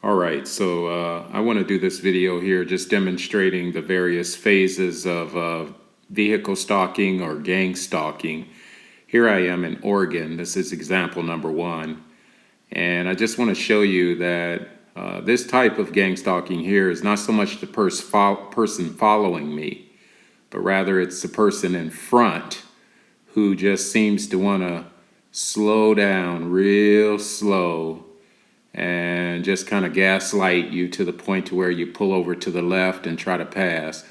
All right, so I want to do this video here just demonstrating the various phases of vehicle stalking or gang stalking. Here I am in Oregon. This is example number 1. And I just want to show you that this type of gang stalking here is not so much the person following me, but rather it's the person in front who just seems to want to slow down real slow and just kind of gaslight you to the point to where you pull over to the left and try to pass.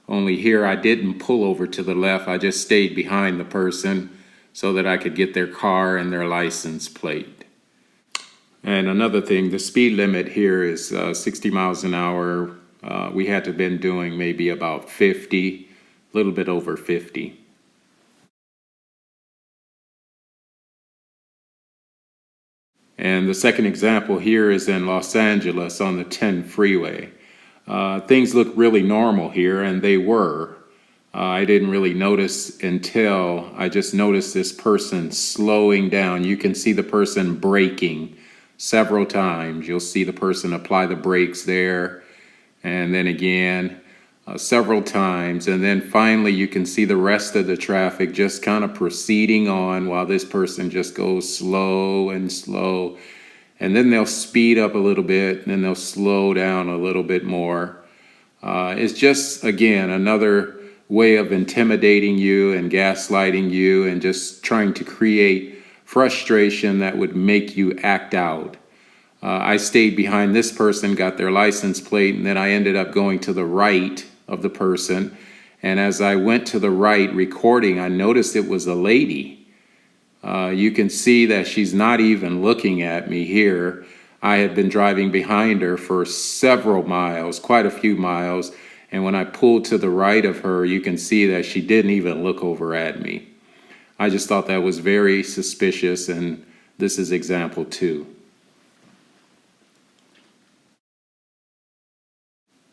Only here I didn't pull over to the left. I just stayed behind the person so that I could get their car and their license plate. And another thing, the speed limit here is 60 miles an hour. We had to have been doing maybe about 50, a little bit over 50. And the second example here is in Los Angeles on the 10 freeway. Things look really normal here, and they were. I didn't really notice until I just noticed this person slowing down. You can see the person braking several times. You'll see the person apply the brakes there, and then again several times. And then finally you can see the rest of the traffic just kind of proceeding on while this person just goes slow and slow. And then they'll speed up a little bit, and then they'll slow down a little bit more. It's just, again, another way of intimidating you and gaslighting you and just trying to create frustration that would make you act out. I stayed behind this person, got their license plate, and then I ended up going to the right of the person. And as I went to the right recording, I noticed it was a lady. You can see that she's not even looking at me here. I had been driving behind her for several miles, quite a few miles. And when I pulled to the right of her, you can see that she didn't even look over at me. I just thought that was very suspicious, and this is example 2.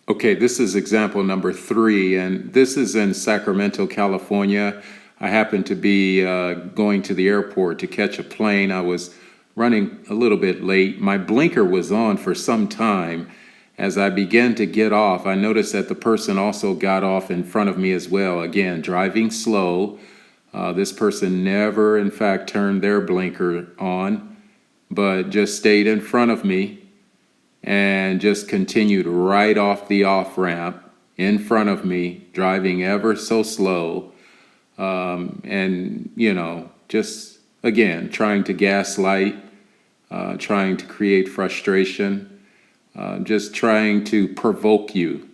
Okay, this is example number 3, and this is in Sacramento, California. I happened to be going to the airport to catch a plane. I was running a little bit late. My blinker was on for some time. As I began to get off, I noticed that the person also got off in front of me as well. Again, driving slow. This person never, in fact, turned their blinker on, but just stayed in front of me and just continued right off the off-ramp in front of me, driving ever so slow. And, you know, just, again, trying to gaslight, trying to create frustration, just trying to provoke you.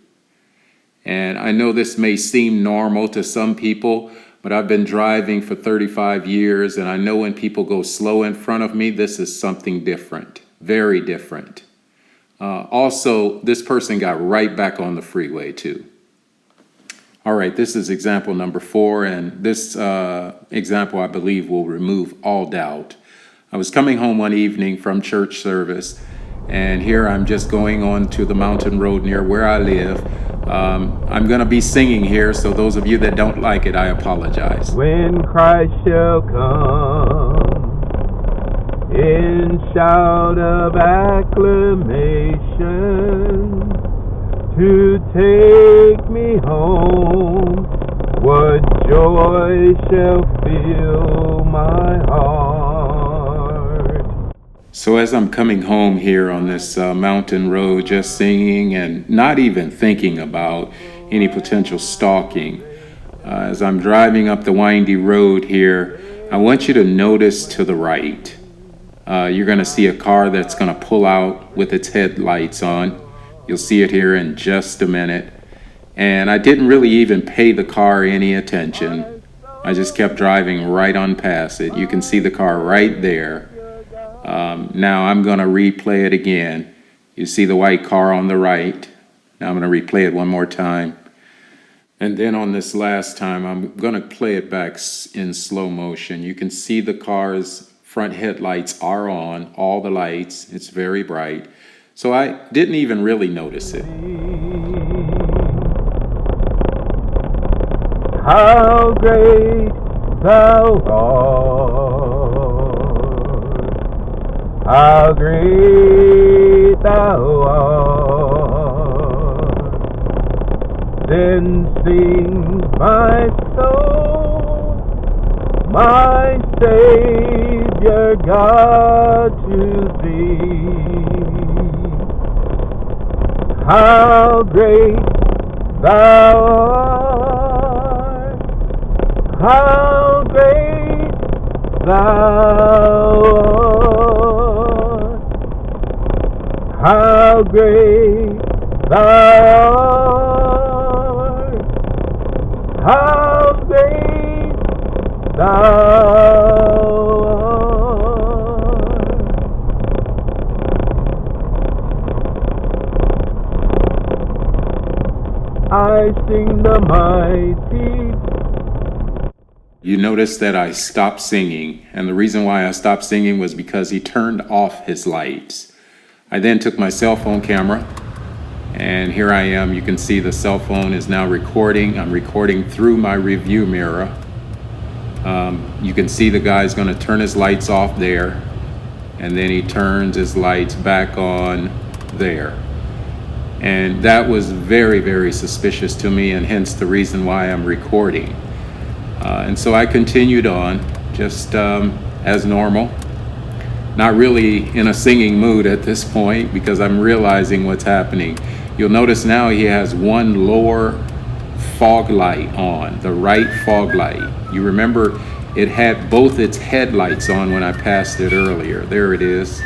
And I know this may seem normal to some people, but I've been driving for 35 years, and I know when people go slow in front of me, this is something different, very different. Also, this person got right back on the freeway too. All right, this is example number 4, and this example, I believe, will remove all doubt. I was coming home one evening from church service, and here I'm just going on to the mountain road near where I live. I'm going to be singing here, so those of you that don't like it, I apologize. When Christ shall come in shout of acclamation to take me home, what joy shall fill my heart. So as I'm coming home here on this mountain road, just singing and not even thinking about any potential stalking, as I'm driving up the windy road here, I want you to notice to the right. You're going to see a car that's going to pull out with its headlights on. You'll see it here in just a minute. And I didn't really even pay the car any attention. I just kept driving right on past it. You can see the car right there. Now I'm going to replay it again. You see the white car on the right. Now I'm going to replay it one more time. And then on this last time, I'm going to play it back in slow motion. You can see the car's front headlights are on, all the lights. It's very bright. So I didn't even really notice it. How great thou art, how great thou sings my soul, my Savior God to thee. How great thou art, how great thou art, how great thou art, how great thou art. I sing the mighty. You notice that I stopped singing, and the reason why I stopped singing was because he turned off his lights. I then took my cell phone camera, and here I am. You can see the cell phone is now recording. I'm recording through my review mirror. You can see the guy's going to turn his lights off there, and then he turns his lights back on there. And that was very, very suspicious to me, and hence the reason why I'm recording. And so I continued on, just as normal. Not really in a singing mood at this point, because I'm realizing what's happening. You'll notice now he has one lower fog light on, the right fog light. You remember it had both its headlights on when I passed it earlier. There it is.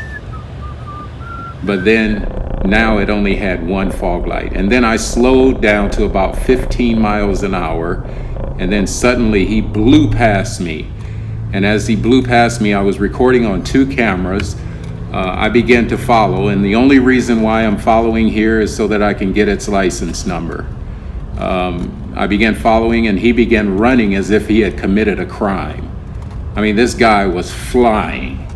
But then now it only had one fog light. And then I slowed down to about 15 miles an hour, and then suddenly he blew past me. And as he blew past me, I was recording on 2 cameras. I began to follow, and the only reason why I'm following here is so that I can get its license number. I began following, and he began running as if he had committed a crime. I mean, this guy was flying,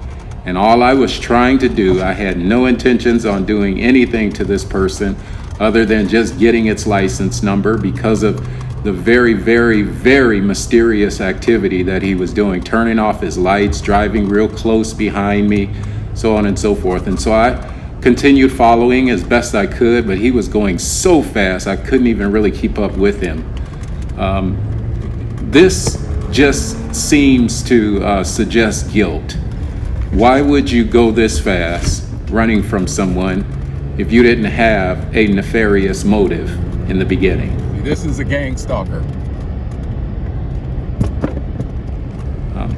and all I was trying to do, I had no intentions on doing anything to this person other than just getting its license number because of the very, very, very mysterious activity that he was doing, turning off his lights, driving real close behind me, so on and so forth. And so I continued following as best I could, but he was going so fast I couldn't even really keep up with him. This just seems to suggest guilt. Why would you go this fast running from someone if you didn't have a nefarious motive in the beginning? This is a gang stalker.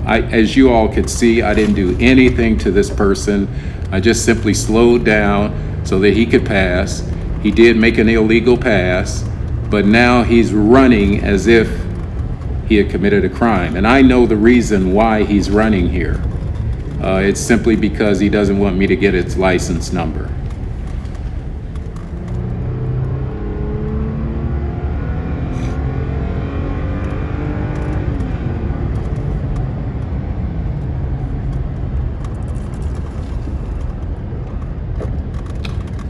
As you all could see, I didn't do anything to this person. I just simply slowed down so that he could pass. He did make an illegal pass, but now he's running as if he had committed a crime. And I know the reason why he's running here. It's simply because he doesn't want me to get its license number.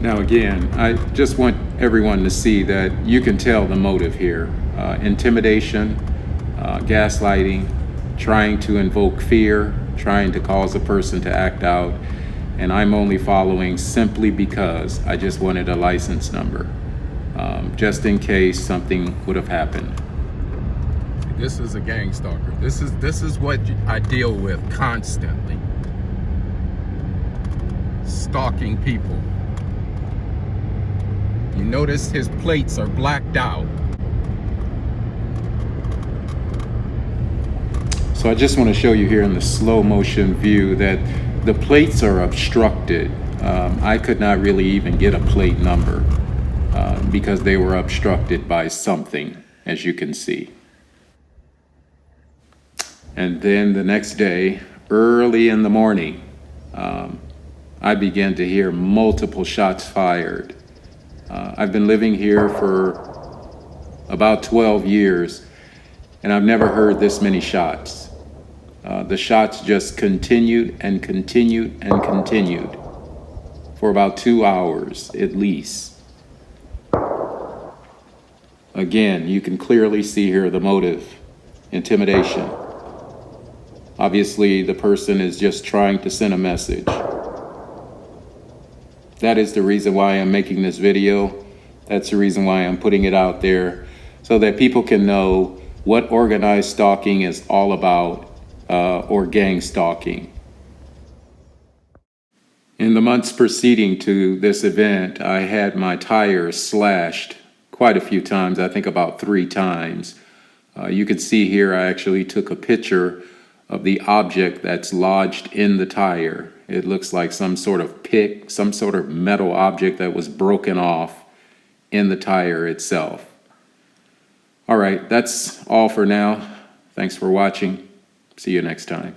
Now again, I just want everyone to see that you can tell the motive here. Intimidation, gaslighting, trying to invoke fear, trying to cause a person to act out, and I'm only following simply because I just wanted a license number, just in case something would have happened. This is a gang stalker. This is what I deal with constantly. Stalking people. You notice his plates are blacked out. So I just want to show you here in the slow motion view that the plates are obstructed. I could not really even get a plate number because they were obstructed by something, as you can see. And then the next day, early in the morning, I began to hear multiple shots fired. I've been living here for about 12 years, and I've never heard this many shots. The shots just continued and continued and continued for about 2 hours at least. Again, you can clearly see here the motive, intimidation. Obviously, the person is just trying to send a message. That is the reason why I'm making this video. That's the reason why I'm putting it out there, so that people can know what organized stalking is all about, or gang stalking. In the months preceding to this event, I had my tires slashed quite a few times, I think about 3 times. You can see here I actually took a picture of the object that's lodged in the tire. It looks like some sort of pick, some sort of metal object that was broken off in the tire itself. All right, that's all for now. Thanks for watching. See you next time.